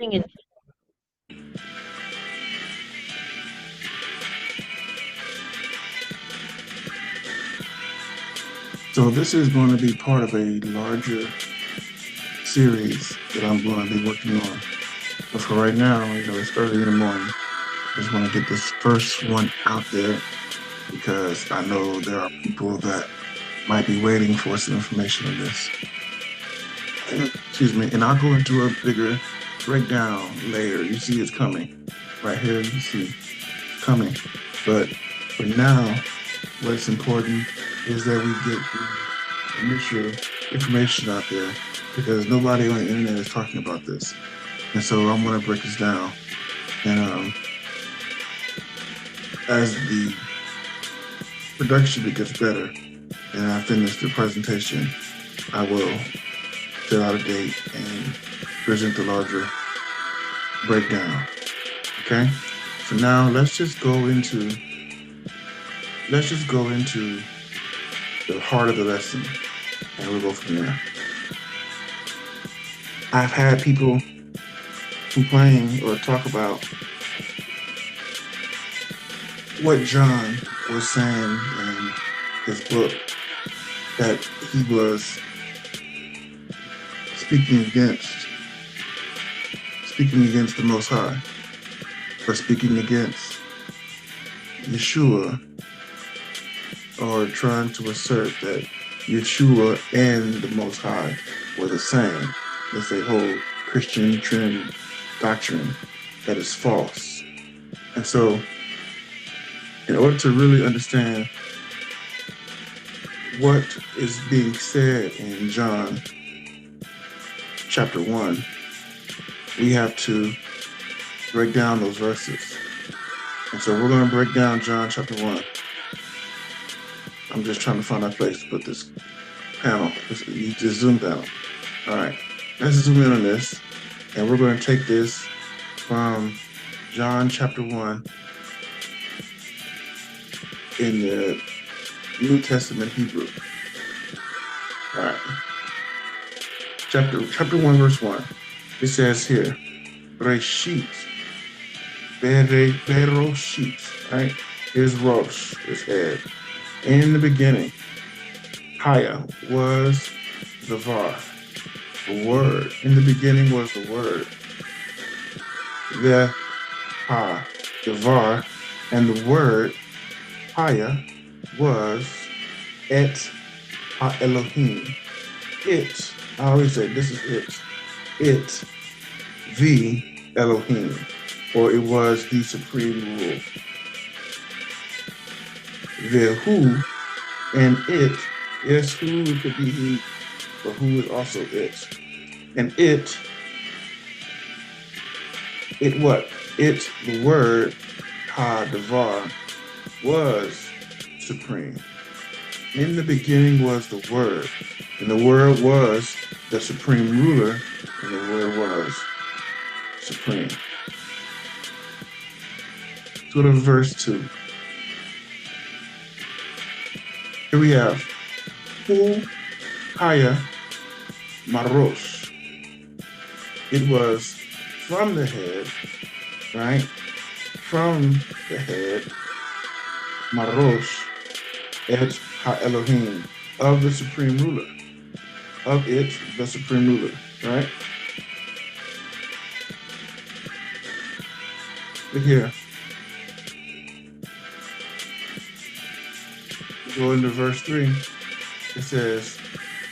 thing is, So this is going to be part of a larger series that I'm going to be working on. But for right now, it's early in the morning. I just want to get this first one out there because I know there are people that might be waiting for some information on this. Excuse me. And I'll go into a bigger breakdown later. You see it's coming. Right here, you see it's coming. But for now, what's important is that we get the initial information out there because nobody on the internet is talking about this. And so I'm going to break this down. And as the production gets better and I finish the presentation, I will fill out a date and present the larger breakdown. Okay? For now, let's just go into the heart of the lesson and we'll go from there. I've had people complain or talk about what John was saying in his book, that he was speaking against the Most High, or speaking against Yeshua, or trying to assert that Yeshua and the Most High were the same. It's a whole Christian Trinity doctrine that is false. And so, in order to really understand what is being said in John chapter 1, we have to break down those verses. And so we're going to break down John chapter 1. I'm just trying to find a place to put this panel, this Zoom panel. All right, let's zoom in on this. And we're going to take this from John chapter 1 in the New Testament Hebrew. All right. Chapter 1, verse 1. It says here, Reshit, Beroshit, right? Here's Rosh, his head. In the beginning, Haya was the Var. The Word. In the beginning was the Word. The Ha, the Var, and the Word, Haya, was Et Ha Elohim. It, I always say this is it. It, the Elohim, or it was the supreme rule. The who and it, yes, who could be he, but who is also it. And it what? It, the word, ha, Devar, was supreme. In the beginning was the Word, and the Word was the supreme ruler, and the Word was supreme. Let's go to verse 2. Here we have Hu Haya Marosh. It was from the head, right? From the head, Marosh, Et Ha-Elohim, of the supreme ruler. Of it, the supreme ruler, right? Look here. Go into verse 3. It says,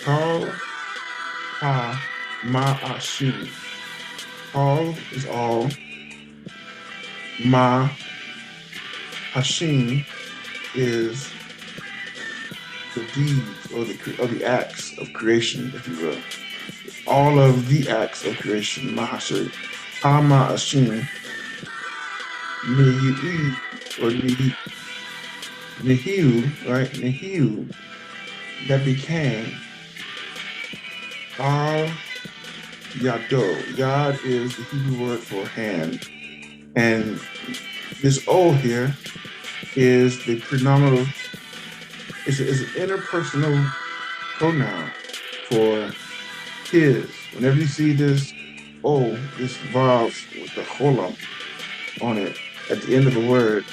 Kal Ha Ma'ashim. Kal is all. Ma Hashim is the deeds or the acts of creation, if you will. All of the acts of creation, Mahashir. Ha Ma'ashim. Nihi or Nihiu, right? Nihiu, that became Al Yado. Yad is the Hebrew word for hand. And this O here is the pronominal, it's an interpersonal pronoun for his. Whenever you see this O, this vav with the cholam on it at the end of the word,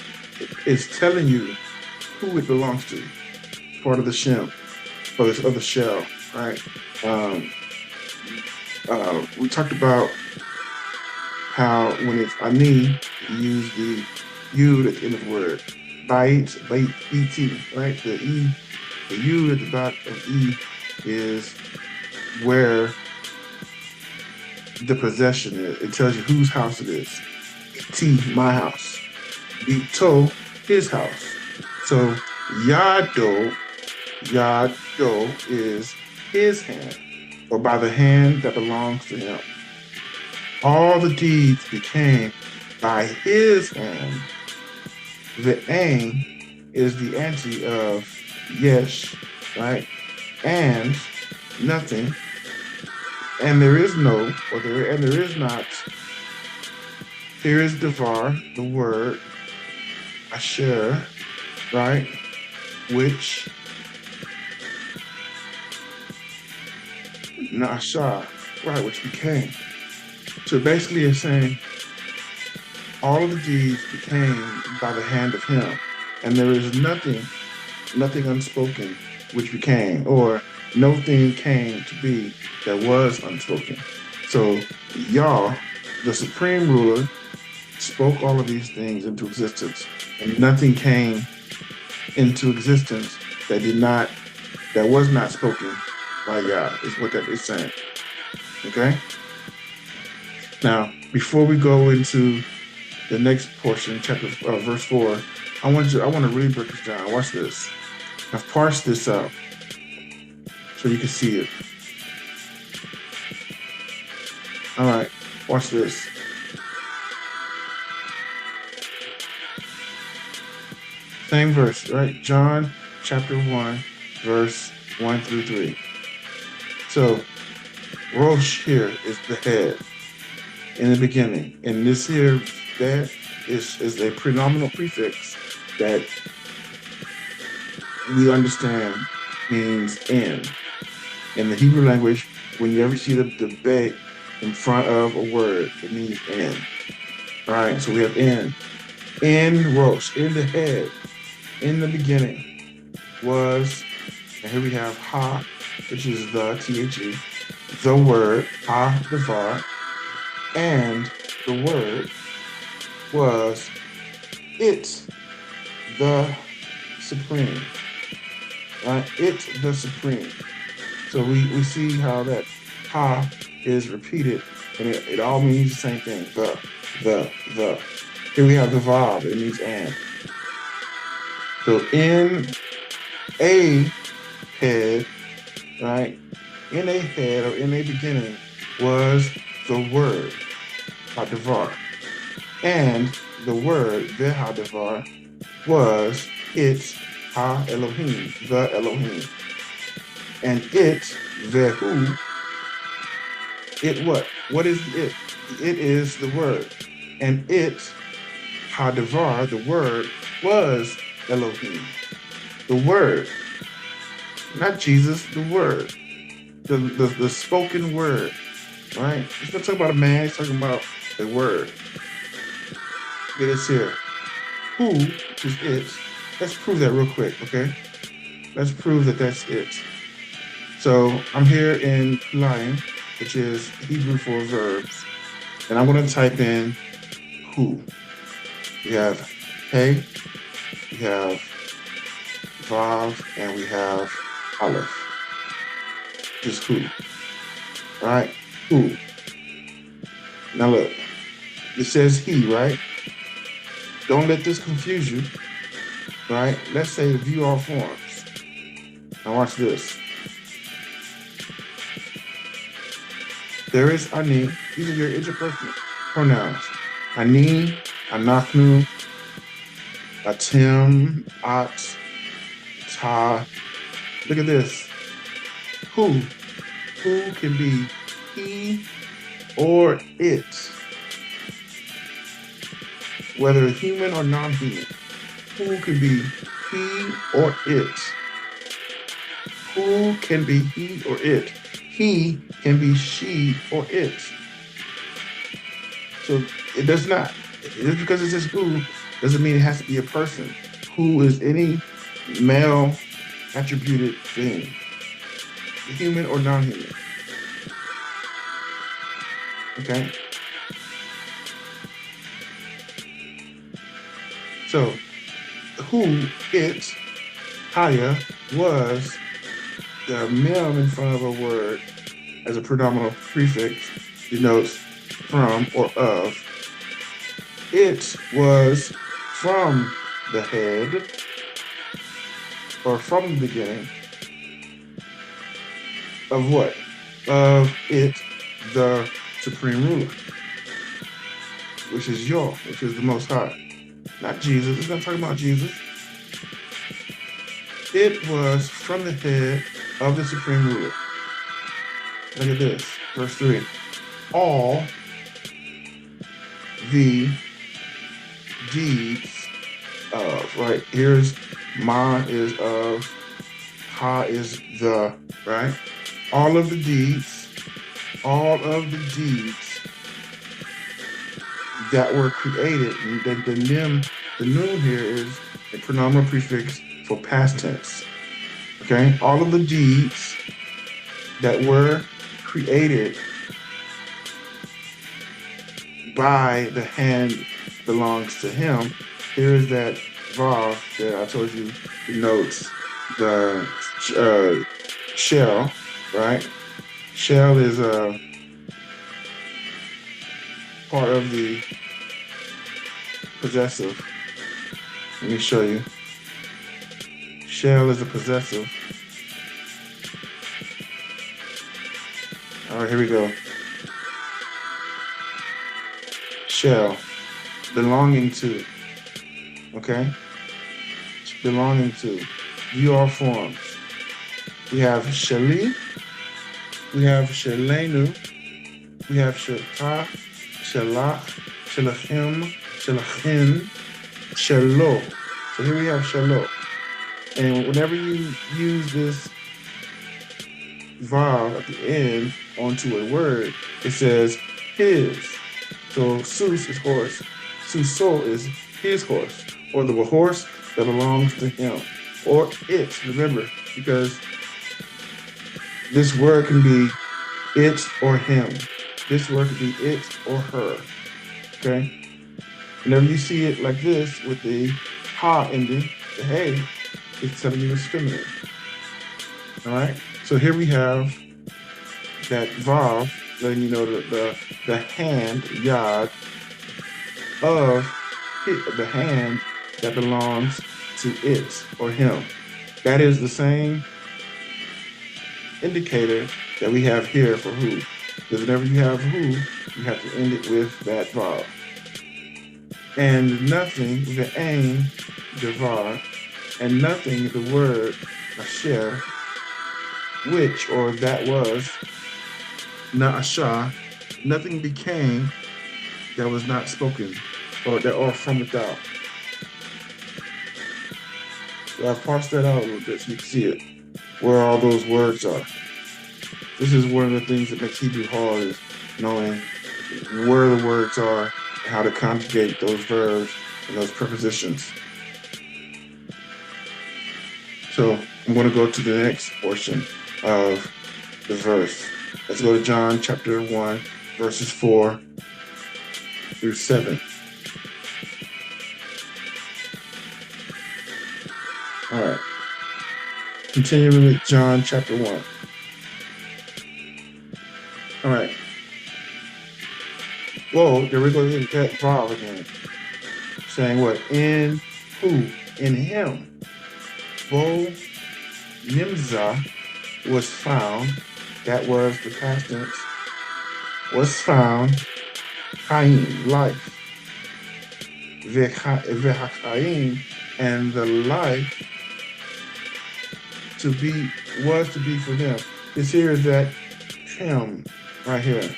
it's telling you who it belongs to. It's part of the shem, or this other shell, right? Um, we talked about how when it's ani, you use the yud at the end of the word. Bait, et, right? The yud at the back of e is where the possession is. It tells you whose house it is. T, my house. Bito, his house. So yado is his hand, or by the hand that belongs to him. All the deeds became by his hand. The ain is the anti of yesh, right? And nothing. And there is no, and there is not. Here is devar, the word, asher, right? Which, nasha, right, which became. So basically it's saying all of the deeds became by the hand of him. And there is nothing unspoken which became, or no thing came to be that was unspoken. So Yah, the supreme ruler, spoke all of these things into existence, and nothing came into existence that was not spoken by Yah, is what that is saying. Okay? Now, before we go into the next portion, verse 4, I want to really break this down. Watch this. I've parsed this out so you can see it. All right, watch this. Same verse, right? John chapter 1, verse 1 through 3. So, Rosh here is the head in the beginning. And this here, that is a prenominal prefix that we understand means in. In the Hebrew language, when you ever see the bet in front of a word, it means in. All right, so we have in Rosh, in the head, in the beginning was, and here we have ha, which is the the, the word, ha, the var, and the word was it, the supreme. Right? It, the supreme. So we see how that ha is repeated, and it all means the same thing. The. Here we have the vav, it means and. So in a head, right? In a head or in a beginning was the word, hadavar. And the word, the hadavar, was it, ha Elohim, the Elohim. And it, vehu, it what? What is it? It is the word. And it, hadavar, the word, was Elohim. The word. Not Jesus, the word. The spoken word. Right? He's not talking about a man, he's talking about a word. Get this here. Who, which is it. Let's prove that real quick, okay? Let's prove that that's it. So I'm here in line, which is Hebrew for verbs. And I'm going to type in who. We have hey, we have vav, and we have aleph. Just who. All right? Who. Now look. It says he, right? Don't let this confuse you. Right? Let's say view all forms. Now watch this. There is ani. These are your interpersonal pronouns. Ani, anachnu, atim, at, ta. Look at this. Who can be he or it, whether human or non-human. Who can be he or it? Who can be he or it? He can be she or it. So it does not. Just because it says who doesn't mean it has to be a person. Who is any male attributed thing, human or non-human. Okay. So who, it, haya, was the mem in front of a word as a predominant prefix denotes from or of. It was from the head or from the beginning of what? Of it, the supreme ruler, which is Yah, which is the Most High. Not Jesus. It's not talking about Jesus. It was from the head of the supreme ruler. Look at this, verse 3. All the deeds of, right? Here's ma is of, ha is the, right? All of the deeds that were created. And the noon here is a pronominal prefix for past tense. Okay? All of the deeds that were created by the hand belongs to him. Here is that vav that I told you denotes the shell, right? Shell is a part of the possessive. Let me show you. Shell is a possessive. All right, here we go. Shell, belonging to. Okay? Belonging to. View all forms. We have shali, we have shalenu, we have shalta, shalach, shalachim, shalachin, shalo. So here we have shalo. And whenever you use this vav at the end onto a word, it says his. So sus is horse, suso is his horse, or the horse that belongs to him, or it. Remember, because this word can be it or him. This word could be it or her. Okay? Whenever you see it like this with the ha ending, the hey, it's telling you it's feminine. All right? So here we have that vav letting you know that the hand, yad, of it, the hand that belongs to it or him. That is the same indicator that we have here for who. Because whenever you have who, you have to end it with that vav. And nothing, the ain, the var, and nothing, the word, asher, which or that was, na'asha, nothing became that was not spoken or from without. So I've parsed that out a little bit so you can see it, where all those words are. This is one of the things that makes Hebrew hard, is knowing where the words are and how to conjugate those verbs and those prepositions. So I'm going to go to the next portion of the verse. Let's go to John chapter 1, verses 4 through 7. All right. Continuing with John chapter 1. All right. Whoa, there we go to that vav again. Saying what? In who? In him. Bo nimza was found. That was the past tense. Was found. Chaim, life. V'chaim, and the life was to be for them. This here is that him right here.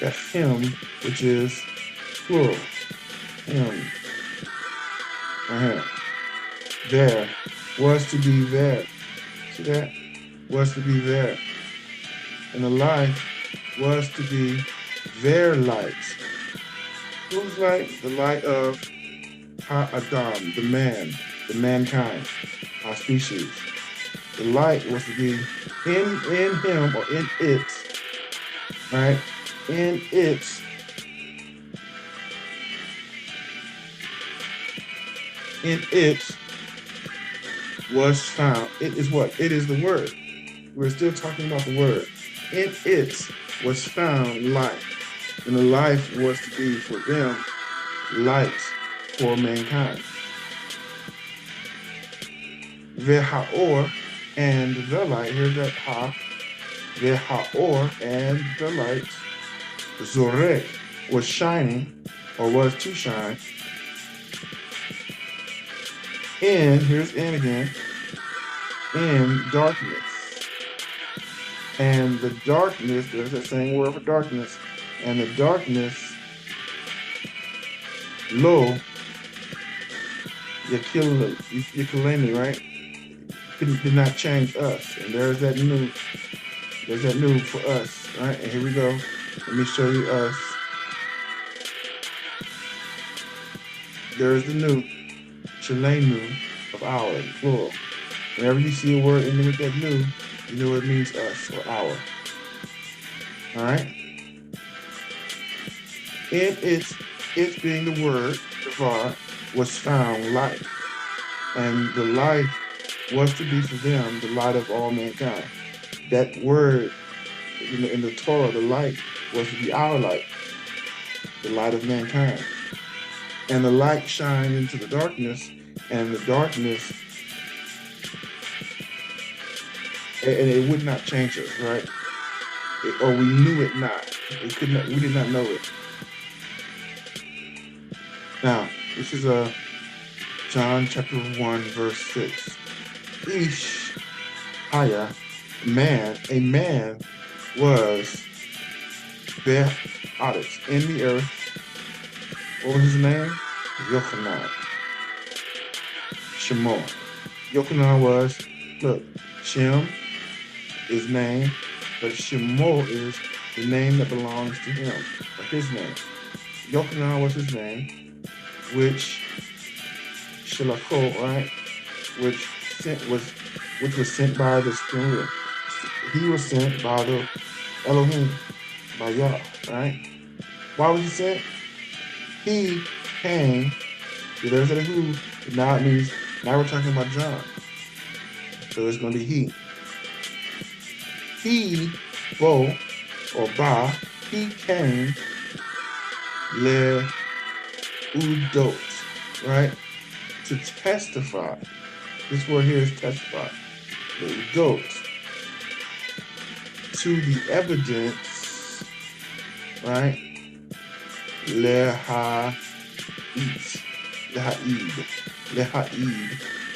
That him, which is plural. Him. Right here. There. Was to be there. See that? Was to be there. And the life was to be their light. Whose light? The light of Ha-Adam, the man, the mankind, our species. The light was to be in him or in it, right? In it, in it was found. It is what? It is the word. We're still talking about the word. In it was found life. And the life was to be for them light for mankind. Ve'ha'or, and the light. Here's that ha. Ve'ha'or, and the light. Zorek was shining, or was to shine. Here's in again. In darkness. And the darkness, there's that same word for darkness. And the darkness, lo, Yakilani, right? Did not change us. And there's that new for us, right? And here we go. Let me show you us. There's the new, Shalenu of our, plural. Whenever you see a word ending with that new, you know it means us or our. All right? In it being the word, Devar, was found life. And the life was to be for them the light of all mankind. That word in the Torah, the light, was to be our light, the light of mankind. And the light shined into the darkness, and the darkness, and it would not change us, right? Or we knew it not. We did not know it. Now, this is John chapter 1, verse 6. Ish Haya, a man was there in the earth. What was his name? Yochanan. Shemo. Yochanan was, look, Shem is name, but Shemo is the name that belongs to him, or his name. Yochanan was his name, which Shalachot, right? Which was sent by the Spirit. He was sent by the Elohim, by Yah, right? Why was he sent? He came. So there's a who. Now it means, now we're talking about John. So it's going to be he. He, Bo, or Ba, he came, le udot, right? To testify. This word here is testify. Le udot. To the evidence, right? Leha'id.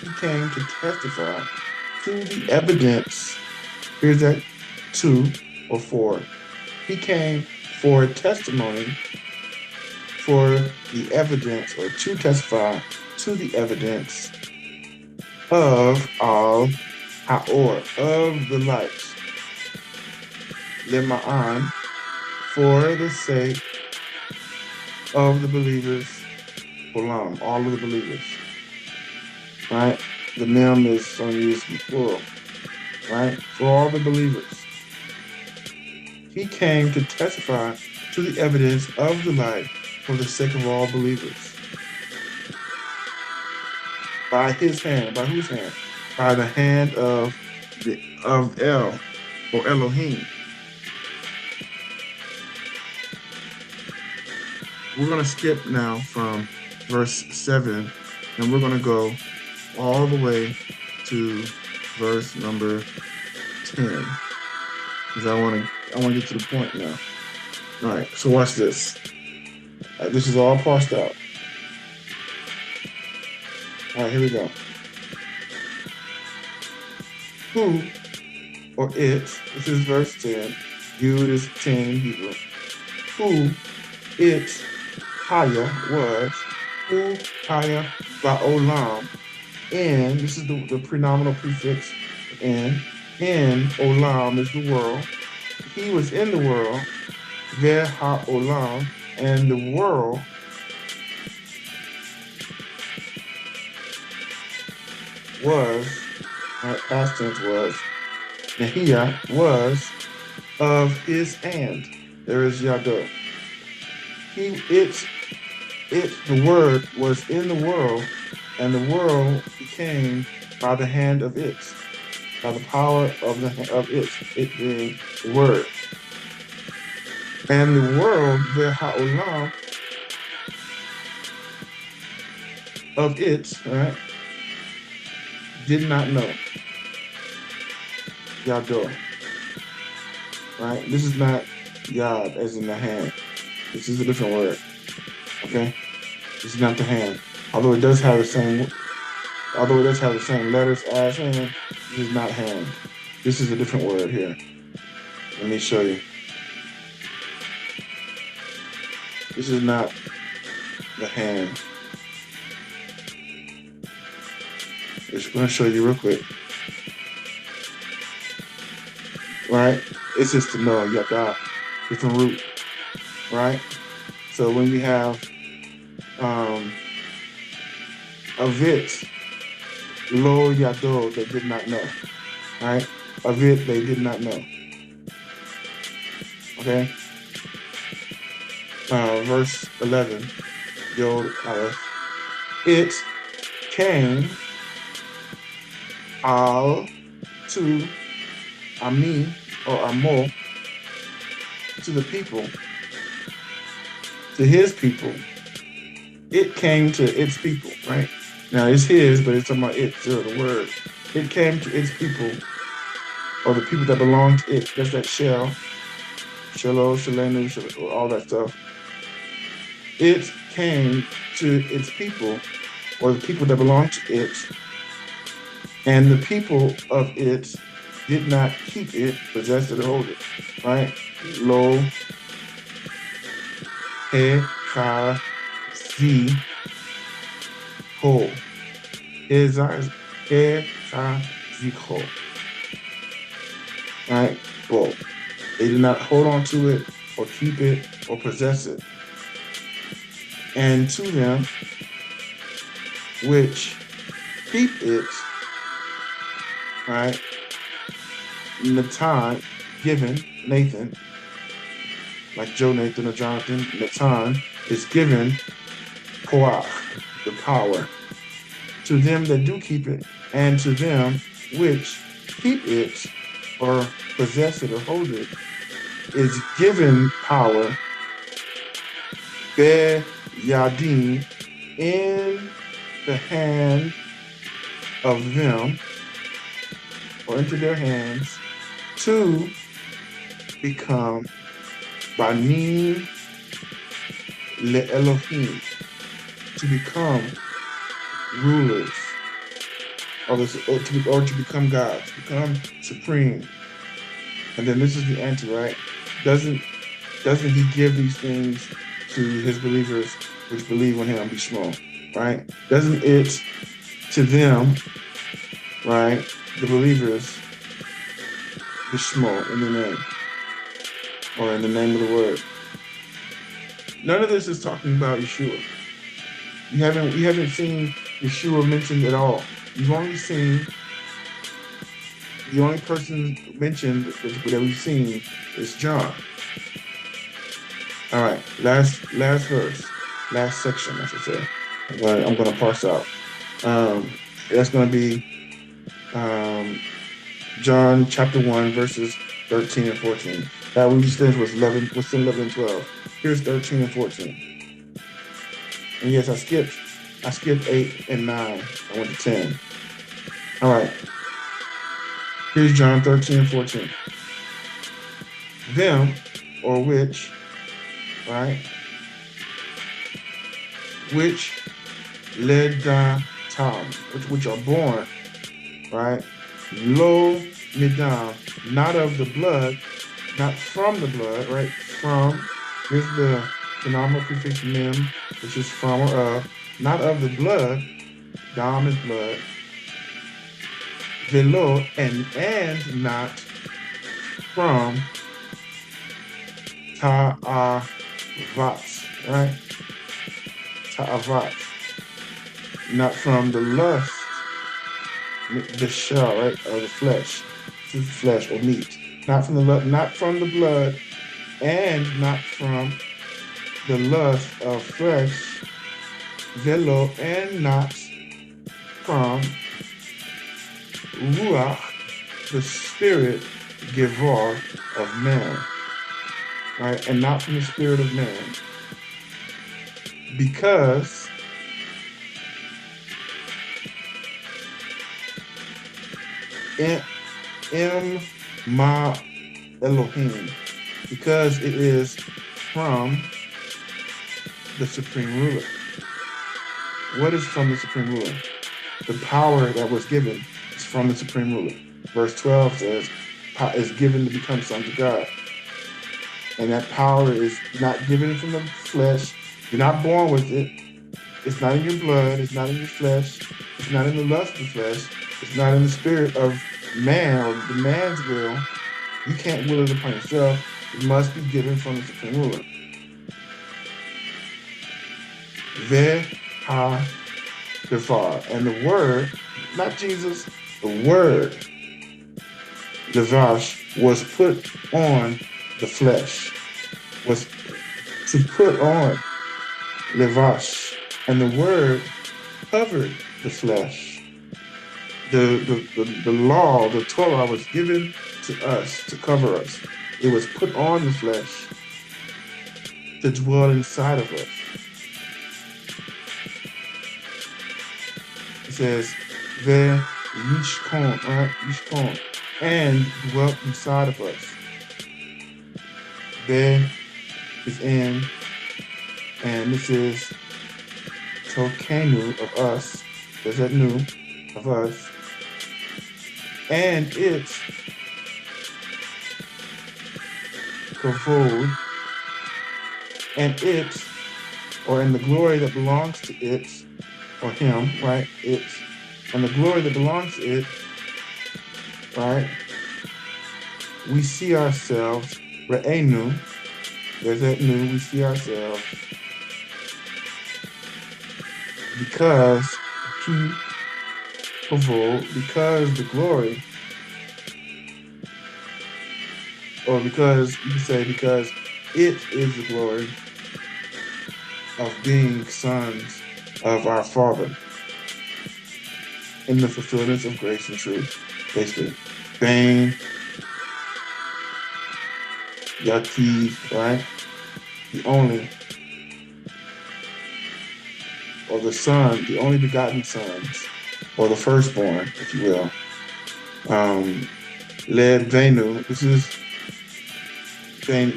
He came to testify to the evidence. Here's that to or for. He came for testimony, for the evidence, or to testify to the evidence of al ha'or, of the light. Lema'an, for the sake of the believers, Olam, all of the believers, right? The mem is on use in plural, right? For all the believers. He came to testify to the evidence of the light for the sake of all believers. By his hand, by whose hand? By the hand of El, or Elohim. We're going to skip now from verse 7, and we're going to go all the way to verse number 10, because I want to get to the point now. All right, so watch this. This is all parsed out. All right, here we go. Who, or it, this is verse 10. Yud is 10 in Hebrew. Who, it, Haya was, who Haya ba'olam, and this is the prenominal prefix in olam is the world. He was in the world, ve ha'olam, and the world was, right, past tense was, Nehiyah was of his hand. There is Yado. The word was in the world, and the world became by the hand of it, by the power of it being the word. And the world, the ha'olam of it, right, did not know. Yado. Right? This is not Yad as in the hand. This is a different word. Okay? This is not the hand. Although it does have the same letters as hand, this is not hand. This is a different word here. Let me show you. This is not the hand. Just going to show you real quick. Right? It's just to know, yada, different root. Right? So when we have avit, lo yado, they did not know. Right? Avit, they did not know. Okay? Verse 11, Yod Aleph. It came to Ami or Amo, to the people, to his people. It came to its people, right? Now it's his, but it's talking about it, the word. It came to its people, or the people that belong to it. That's that shell, shalom, shalenu, all that stuff. It came to its people, or the people that belong to it, and the people of it did not keep it, possess it, or hold it. Right? Lo, he, cha, zi, ho. He, cha, zi, ho. Right? Well, they did not hold on to it, or keep it, or possess it. And to them which keep it, right? Natan, given, Nathan, like Joe, Nathan, or Jonathan, Natan is given koach, the power. To them that do keep it, and to them which keep it, or possess it, or hold it, is given power, be yadim, in the hand of them, or into their hands, to become banim le Elohim, to become rulers, or to become God, to become supreme. And then this is the answer, right? Doesn't he give these things to his believers which believe on him, Bishmo, right? Doesn't it to them, right, the believers, Bishmo, in the name, or in the name of the word. None of this is talking about Yeshua. You haven't seen Yeshua mentioned at all. You've only seen, the only person mentioned that we've seen is John. All right, last verse, last section, I should say. I'm gonna parse out. That's gonna be John chapter 1, verses 13 and 14. That we just finished was 11, what's in 11 and 12. Here's 13 and 14. And yes, I skipped 8 and 9. I went to 10. All right. Here's John 13 and 14. Them, or which, right? Which led tam, which are born, right? Lo midam, not of the blood, not from the blood, right? From, here's the phenomenal prefix mem, which is from or of, not of the blood, dam is blood, velo, and not from ta'avat, right? Ta'avat, not from the lust the shell, right, of the flesh. This is flesh or meat, not from the blood, and not from the lust of flesh, velo, and not from ruach, the spirit, givor of man, right, and not from the spirit of man, because em ma Elohim, because it is from the supreme ruler. What is from the supreme ruler? The power that was given is from the supreme ruler. Verse 12 says, is given to become sons of God. And that power is not given from the flesh. You're not born with it. It's not in your blood. It's not in your flesh. It's not in the lust of the flesh. It's not in the spirit of man or the man's will. You can't will it upon yourself. It must be given from the supreme ruler. Devar. And the word, not Jesus, the word, Levash, was put on the flesh, was to put on Levash. And the word covered the flesh. The law, the Torah was given to us to cover us. It was put on the flesh to dwell inside of us. It says, Ve Yishkon, right? Yishkon, and dwelt inside of us. There is in, and this is Tokenu of us. There's that new of us. And it's Kavod, and it, or in the glory that belongs to it, or him, right? It, and the glory that belongs to it, right? We see ourselves, Re'enu, there's that new, we see ourselves, because because the glory, or because, you can say, because it is the glory of being sons of our Father in the fulfillment of grace and truth. Basically, Bane, Yativ, right? The only, or the son, the only begotten sons, or the firstborn, if you will. Led Venu, this is Bene,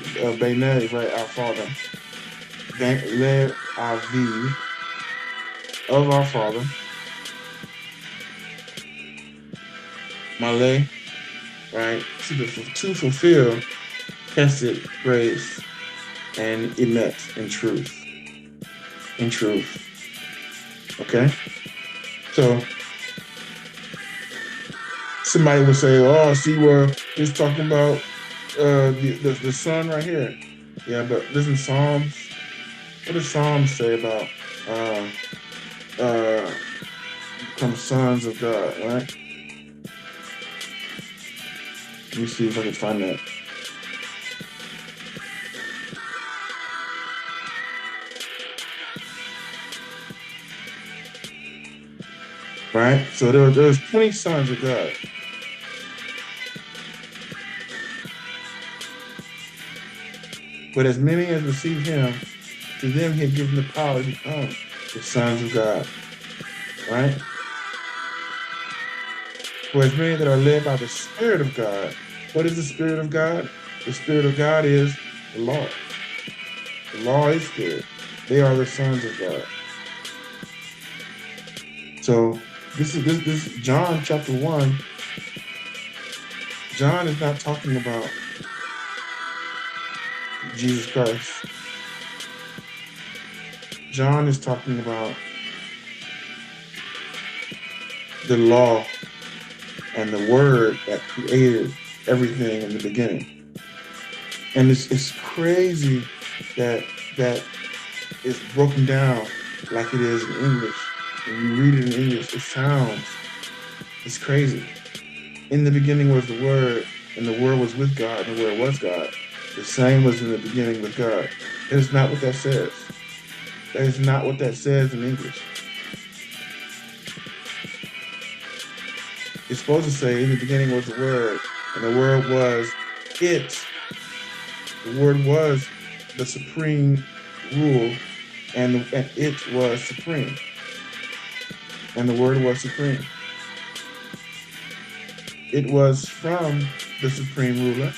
right? Our Father. Led Aviv, of our Father. Malay, right? To fulfill Hesed, grace, and Emet, in truth. In truth. Okay? So, somebody would say, oh, see where he's talking about the son right here. Yeah, but listen, Psalms. What does Psalms say about become sons of God, right? Let me see if I can find that. Right? So there's 20 sons of God. But as many as receive him, to them he had given the power to become the sons of God. Right? For as many that are led by the Spirit of God. What is the Spirit of God? The Spirit of God is the law. The law is spirit. They are the sons of God. So this is John chapter 1. John is not talking about Jesus Christ. John is talking about the law and the word that created everything in the beginning. And it's crazy that it's broken down like it is in English. When you read it in English, it sounds It's crazy. In the beginning was the Word, and the Word was with God, and the Word was God. The same was in the beginning with God. That is not what that says. That is not what that says in English. It's supposed to say, in the beginning was the Word, and the Word was it. The Word was the supreme rule, and it was supreme. And the Word was supreme. It was from the supreme ruler,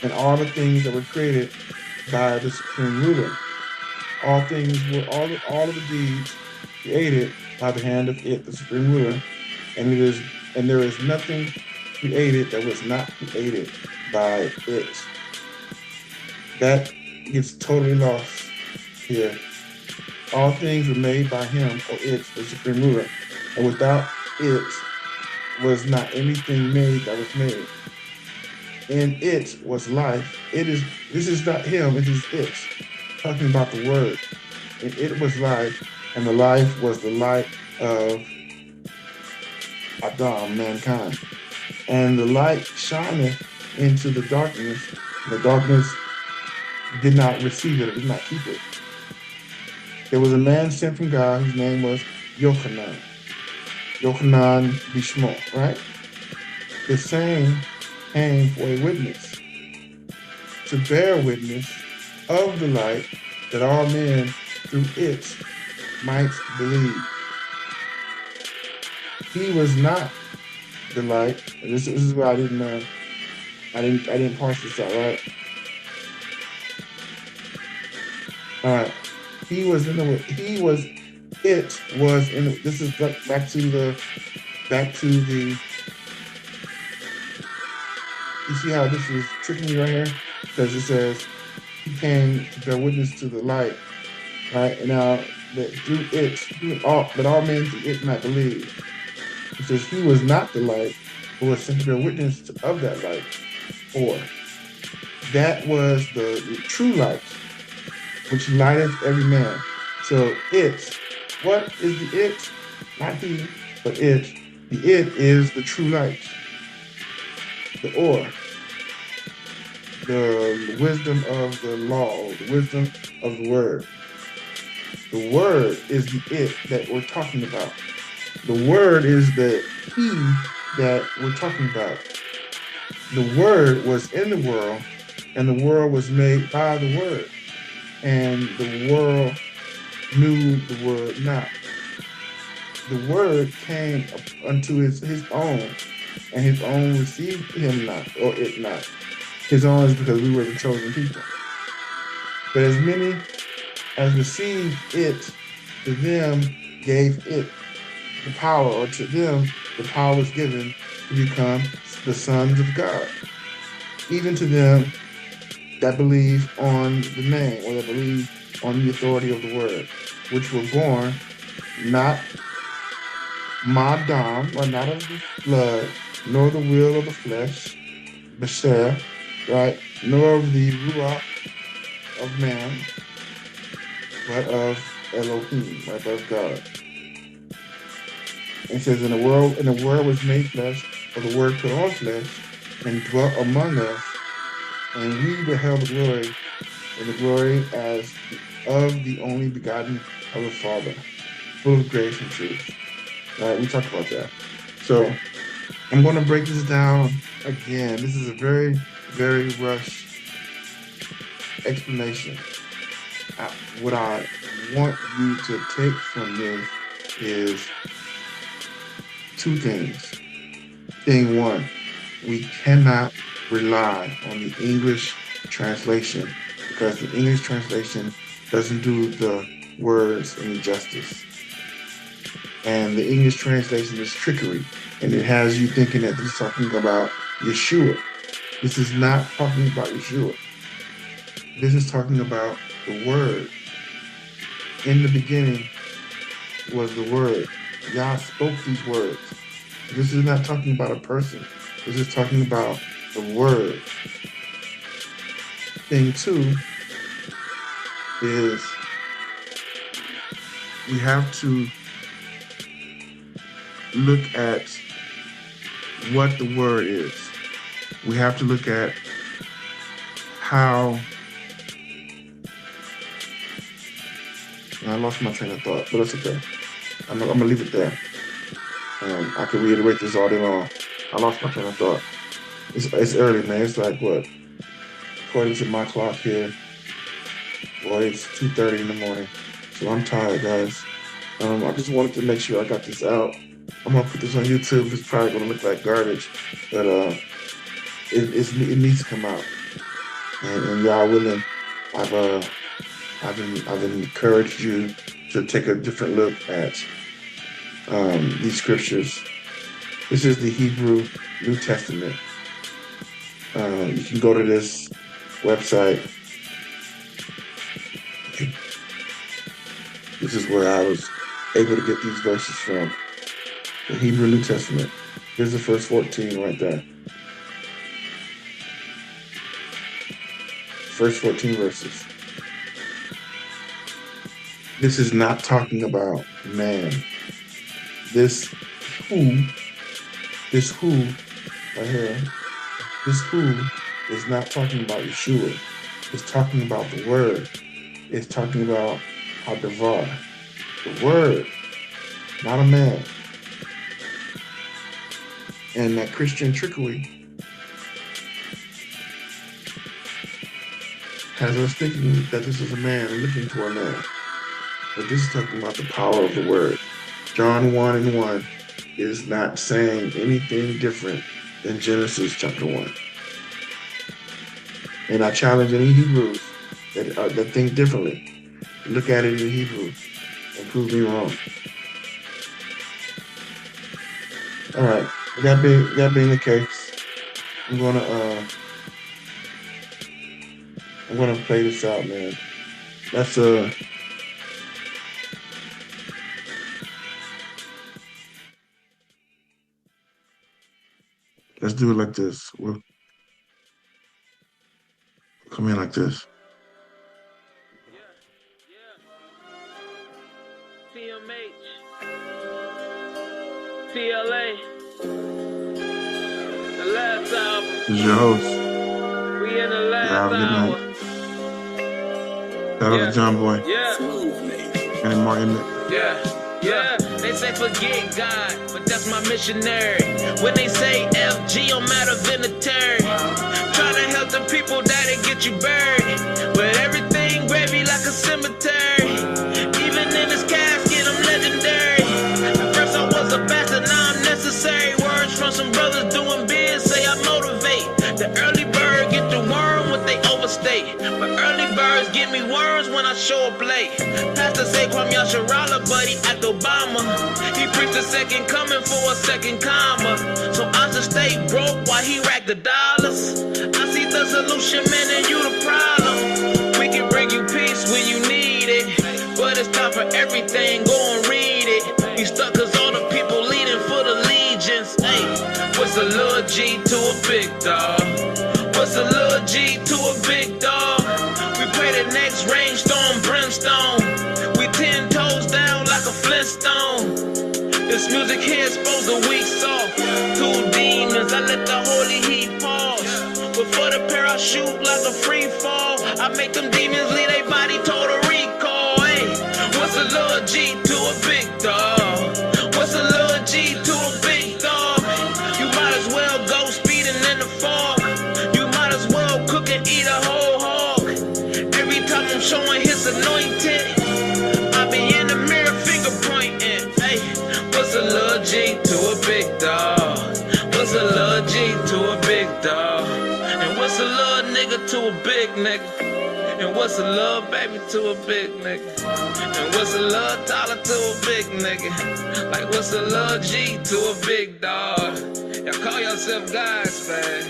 and all the things that were created by the supreme ruler. All things were all of the deeds created by the hand of it, the supreme ruler, and there is nothing created that was not created by it. That gets totally lost here. All things were made by him or it, the supreme ruler, and without it was not anything made that was made. In it was life. This is not him, it is it. Talking about the word. And it was life, and the life was the light of Adam, mankind. And the light shineth into the darkness, and the darkness did not receive it, or did not keep it. There was a man sent from God whose name was Yochanan. Yochanan Bishmo, right? The same came for a witness, to bear witness of the light, that all men through it might believe. He was not the light. This is why I didn't parse this out, right? All right. He was in the. He was. It was in. This is back to the. Back to the. You see how this is tricking me right here? Because it says he came to bear witness to the light, right? And now that through it, that all men through it might believe. It says he was not the light, but was sent to bear witness of that light. Or that was the true light, which lighteth every man. So it, what is the it? Not he, but it. The it is the true light. The or, the wisdom of the law, the wisdom of the word. The word is the it that we're talking about. The word is the he that we're talking about. The word was in the world, and the world was made by the word, and the world knew the word not. The word came unto his own, and his own received him not, or it not. His own is because we were the chosen people. But as many as received it, to them gave it the power, or to them the power was given to become the sons of God. Even to them that believe on the name, or that believe on the authority of the word, which were born not Madam, or not of the blood, nor the will of the flesh, Basher, right, nor of the Ruach of man, but of Elohim, right, but of God. It says, and the word was made flesh, or the word put on flesh, and dwelt among us, and we beheld the glory, and the glory as of the only begotten of the Father, full of grace and truth. All right, we talked about that. So I'm going to break this down again. This is a very, very rushed explanation. What I want you to take from this is two things. Thing one, we cannot rely on the English translation, because the English translation doesn't do the words any justice. And the English translation is trickery, and it has you thinking that this is talking about Yeshua. This is not talking about Yeshua. This is talking about the Word. In the beginning was the Word. Yah spoke these words. This is not talking about a person. This is talking about the Word. Thing two is we have to look at what the word is. We have to look at how. I lost my train of thought, but that's okay. I'm gonna leave it there. I can reiterate this all day long. I lost my train of thought. It's early, man. It's like what? According to my clock here, boy, it's 2:30 in the morning. So I'm tired, guys. I just wanted to make sure I got this out. I'm gonna put this on YouTube. It's probably gonna look like garbage, but it needs to come out. And y'all willing, I've encouraged you to take a different look at these scriptures. This is the Hebrew New Testament. You can go to this website. This is where I was able to get these verses from. The Hebrew New Testament. Here's the first 14 right there. First 14 verses. This is not talking about man. This who right here, this who is not talking about Yeshua. It's talking about the word. It's talking about Hadavar. The word, not a man. And that Christian trickery has us thinking that this is a man looking for a man. But this is talking about the power of the word. John 1:1 is not saying anything different than Genesis chapter 1. And I challenge any Hebrews that think differently. Look at it in Hebrew and prove me wrong. All right. That being the case, I'm gonna play this out, man. Let's do it like this. We'll come in like this. TLA. The last album. This is your host. We in the last hour. Shout out to John Boye. And Amar Emet. They say forget God, but that's my missionary. When they say FG, I'm out of vinitary. Trying to help the people that it get you buried. But everything gravy like a cemetery. Even in this casket, I'm legendary. At first I was a bastard, now I'm necessary. Words from some brothers doing biz, say I motivate. The early bird get the worm what they overstate. But early birds give me worms when I show up late. Pastor say Kwame Yasharala, but he act Obama. He preached the second coming for a second comma. So I should stay broke while he rack the dollars. I see the solution, man, and you the problem. We can bring you peace when you need it. But it's time for everything, go and read it. You stuck cause all the people leading for the legions. Hey, what's a little G to a big dog? What's a little G to a big dog? We pray the next rainstorm, brimstone. We 10 toes down like a Flintstone. This music here is supposed to weak soft. Two demons, I let the holy heat pause. Before the pair I shoot like a free fall. I make them demons leave their body total recall. Hey, what's a little G to a big dog? What's a little G to a big dog? You might as well go speeding in the fog. You might as well cook and eat a whole hog. Every time I'm showing his anointing, I be in the mirror finger pointing. Hey, what's a little G to a big dog? What's a little G to a big dog? And what's a little nigga to a big nigga? And what's a little baby to a big nigga? And what's a little dollar to a big nigga? Like what's a little G to a big dog? Y'all call yourself guys, man.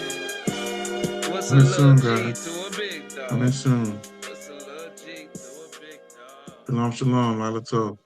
What's a little G to a big dog? Coming soon. What's a little G to a big dog? Shalom, shalom, Lalato.